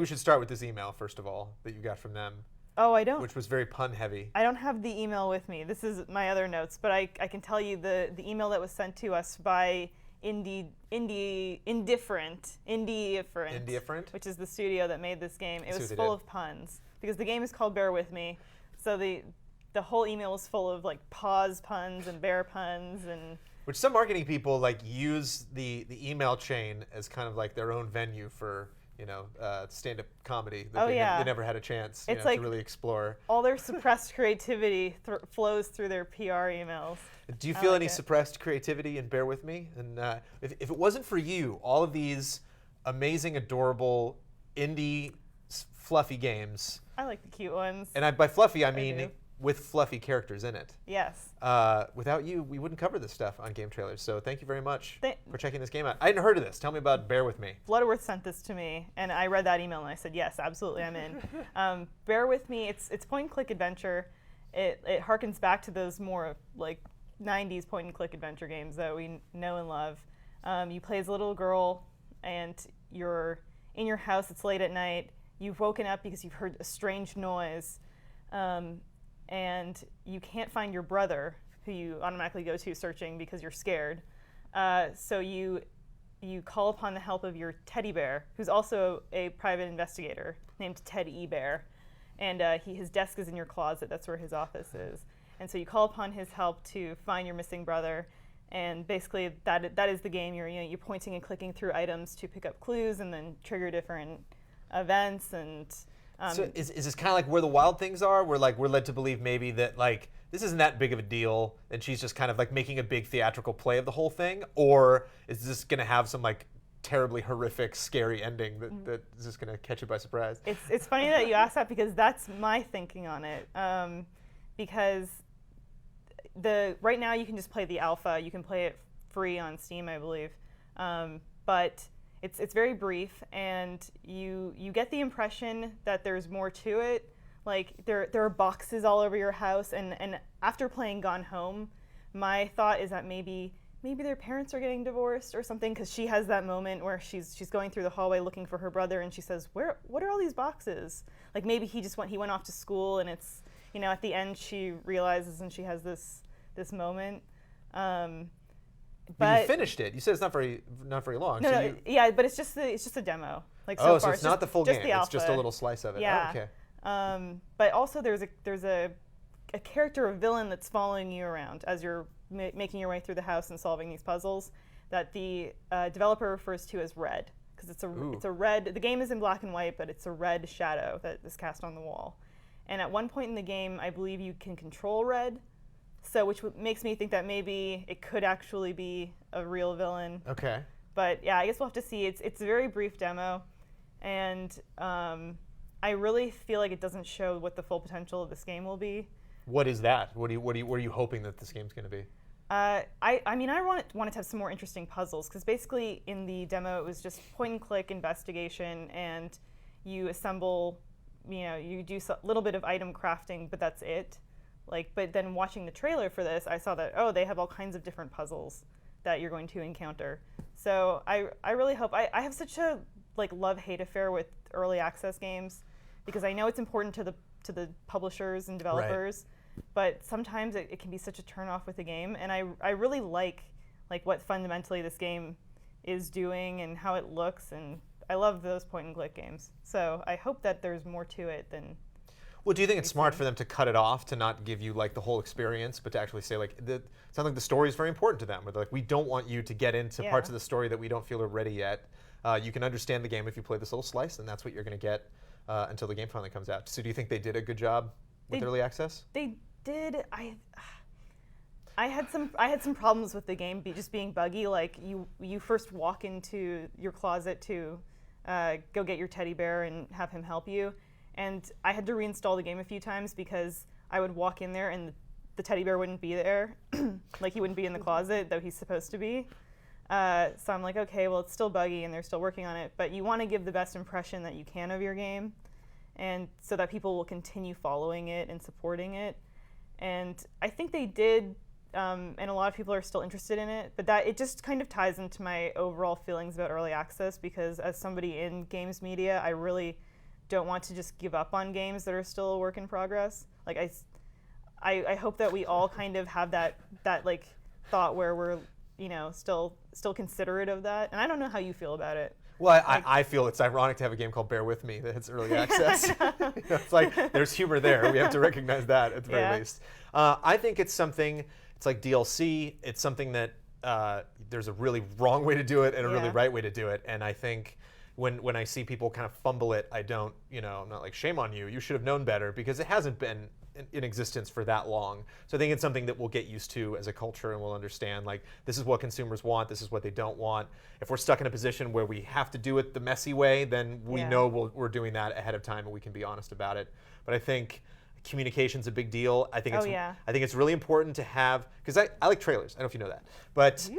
we should start with this email, first of all, that you got from them, Oh, I don't. which was very pun-heavy. I don't have the email with me. This is my other notes, but I can tell you the email that was sent to us by Indifferent, which is the studio that made this game. It was full of puns because the game is called Bear With Me. So the whole email was full of like pause puns and bear puns and. Which some marketing people like use the email chain as kind of like their own venue for stand-up comedy that they never had a chance to really explore. All their suppressed creativity flows through their PR emails. Do you feel any suppressed creativity in Bear With Me? And if it wasn't for you, all of these amazing, adorable, indie, fluffy games. I like the cute ones. And by fluffy, I mean with fluffy characters in it. Yes. Without you, we wouldn't cover this stuff on GameTrailers. So thank you very much for checking this game out. I hadn't heard of this. Tell me about Bear With Me. Bloodworth sent this to me, and I read that email, and I said, yes, absolutely, I'm in. Bear With Me, it's point-and-click adventure. It harkens back to those more like 90s point-and-click adventure games that we know and love. You play as a little girl, and you're in your house. It's late at night. You've woken up because you've heard a strange noise. And you can't find your brother, who you automatically go to searching because you're scared. So you call upon the help of your teddy bear, who's also a private investigator named Ted E. Bear. And his desk is in your closet. That's where his office is. And so you call upon his help to find your missing brother. And basically, that is the game. You're pointing and clicking through items to pick up clues and then trigger different events and. So is this kind of like Where the Wild Things Are, where like we're led to believe maybe that like this isn't that big of a deal, and she's just kind of like making a big theatrical play of the whole thing, or is this going to have some like terribly horrific, scary ending that is just going to catch you by surprise? It's funny that you asked that because that's my thinking on it. Because right now you can just play the alpha. You can play it free on Steam, I believe, but. It's very brief, and you get the impression that there's more to it. Like there are boxes all over your house, and after playing Gone Home, my thought is that maybe their parents are getting divorced or something, because she has that moment where she's going through the hallway looking for her brother, and she says, what are all these boxes? Like maybe he went off to school, and it's at the end she realizes and she has this moment. But you finished it. You said it's not very long. No, but it's just a demo. Like so far, it's not the full game. It's just a little slice of it. Yeah. Oh, okay. But also there's a character, a villain that's following you around as you're making your way through the house and solving these puzzles that the developer refers to as Red, because it's a red. The game is in black and white, but it's a red shadow that is cast on the wall. And at one point in the game, I believe you can control Red. So, which makes me think that maybe it could actually be a real villain. Okay. But yeah, I guess we'll have to see. It's a very brief demo, and I really feel like it doesn't show what the full potential of this game will be. What is that? What are you hoping that this game's going to be? I wanted to have some more interesting puzzles, because basically in the demo it was just point and click investigation, and you assemble, you do a little bit of item crafting, but that's it. But then watching the trailer for this, I saw that, they have all kinds of different puzzles that you're going to encounter. So I really hope, I have such a love-hate affair with early access games, because I know it's important to the publishers and developers, but sometimes it can be such a turn-off with the game, and I really like what fundamentally this game is doing and how it looks, and I love those point-and-click games. So I hope that there's more to it than... Well, do you think it's smart for them to cut it off, to not give you the whole experience, but to actually say it sounds like the story is very important to them? Where they're we don't want you to get into parts of the story that we don't feel are ready yet. You can understand the game if you play this little slice, and that's what you're going to get until the game finally comes out. So do you think they did a good job with early access? They did. I had some problems with the game just being buggy. You first walk into your closet to go get your teddy bear and have him help you. And I had to reinstall the game a few times because I would walk in there and the teddy bear wouldn't be there. He wouldn't be in the closet, though he's supposed to be. So I'm like, okay, well, it's still buggy and they're still working on it. But you want to give the best impression that you can of your game, and so that people will continue following it and supporting it. And I think they did, and a lot of people are still interested in it. But it just kind of ties into my overall feelings about early access, because as somebody in games media, I really don't want to just give up on games that are still a work in progress. Like I hope that we all kind of have that like thought where we're, you know, still considerate of that. And I don't know how you feel about it. Well, I feel it's ironic to have a game called Bear With Me that hits early access. You know, it's like there's humor there. We have to recognize that at the very least. I think it's something, it's like DLC. It's something that there's a really wrong way to do it and a really right way to do it. And I think when I see people kind of fumble it, I don't, you know, I'm not like, shame on you. You should have known better, because it hasn't been in existence for that long. So I think it's something that we'll get used to as a culture, and we'll understand, like, this is what consumers want, this is what they don't want. If we're stuck in a position where we have to do it the messy way, then we know we're doing that ahead of time, and we can be honest about it. But I think communication's a big deal. I think it's really important to have, because I like trailers. I don't know if you know that, but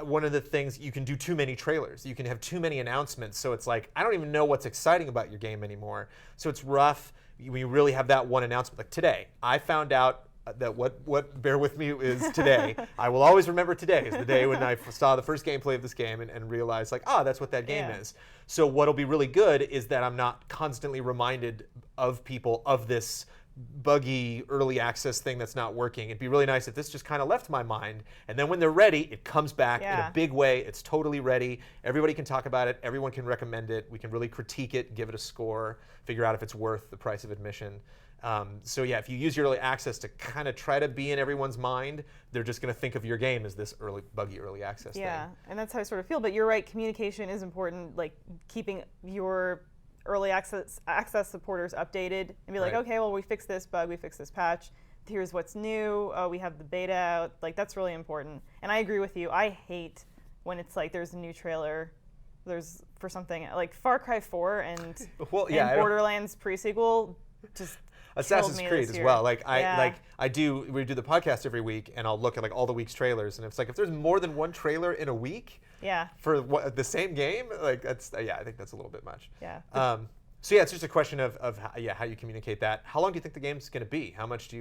one of the things, you can do too many trailers. You can have too many announcements, so it's like, I don't even know what's exciting about your game anymore. So it's rough when you really have that one announcement. Like today, I found out that what Bear With Me is today. I will always remember today is the day when I saw the first gameplay of this game and realized, like, oh, that's what that game is. So what'll be really good is that I'm not constantly reminded of people of this buggy early access thing that's not working. It'd be really nice if this just kind of left my mind, and then when they're ready, it comes back in a big way. It's totally ready. Everybody can talk about it. Everyone can recommend it. We can really critique it, give it a score, figure out if it's worth the price of admission. So yeah, if you use your early access to kind of try to be in everyone's mind, they're just going to think of your game as this buggy early access thing. Yeah, and that's how I sort of feel. But you're right, communication is important, like keeping your early access supporters updated and be like, okay, well, we fixed this bug, we fixed this patch, here's what's new, we have the beta out. Like, that's really important. And I agree with you. I hate when it's like there's a new trailer for something like Far Cry 4 and Borderlands pre-sequel just Assassin's Creed as well. Like we do the podcast every week, and I'll look at like all the week's trailers, and it's like if there's more than one trailer in a week for the same game, like that's I think that's a little bit much. Yeah. So yeah, it's just a question of how you communicate that. How long do you think the game's going to be? How much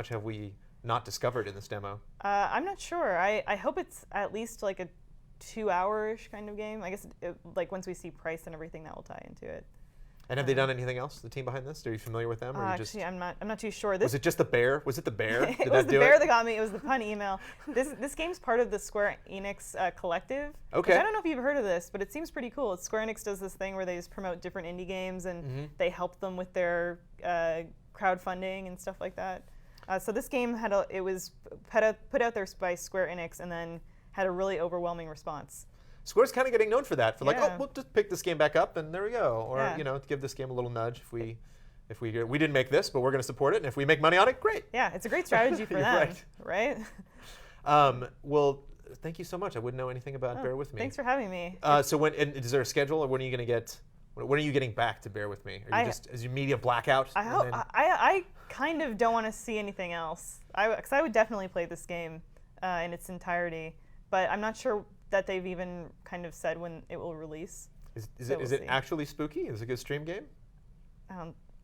have we not discovered in this demo? I'm not sure. I hope it's at least like a 2-hour-ish kind of game. I guess like once we see price and everything, that will tie into it. And have they done anything else, the team behind this? Are you familiar with them? Or actually, I'm not too sure. Was it just the bear? Was it the bear? It was the bear that got me. It was the pun email. This game's part of the Square Enix collective. Okay. Which I don't know if you've heard of this, but it seems pretty cool. Square Enix does this thing where they just promote different indie games, and they help them with their crowdfunding and stuff like that. So this game was put out there by Square Enix, and then had a really overwhelming response. Square's kind of getting known for that, for like, oh, we'll just pick this game back up, and there we go. Or you know, give this game a little nudge if we didn't make this, but we're going to support it, and if we make money on it, great. Yeah, it's a great strategy for them, right? Well, thank you so much. I wouldn't know anything about Bear With Me. Thanks for having me. So is there a schedule, or when are you going to get? When are you getting back to Bear With Me? Are you is your media blackout? I kind of don't want to see anything else. Because I would definitely play this game in its entirety, but I'm not sure that they've even kind of said when it will release. Is it actually spooky? Is it a good stream game?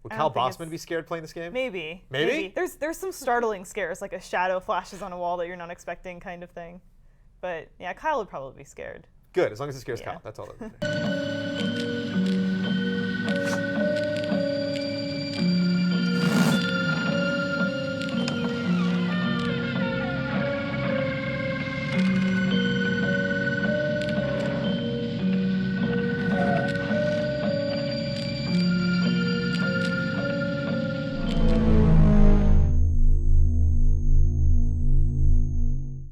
Would Kyle Bossman be scared playing this game? Maybe. There's some startling scares, like a shadow flashes on a wall that you're not expecting kind of thing. But yeah, Kyle would probably be scared. Good, as long as it scares Kyle. That's all that matters.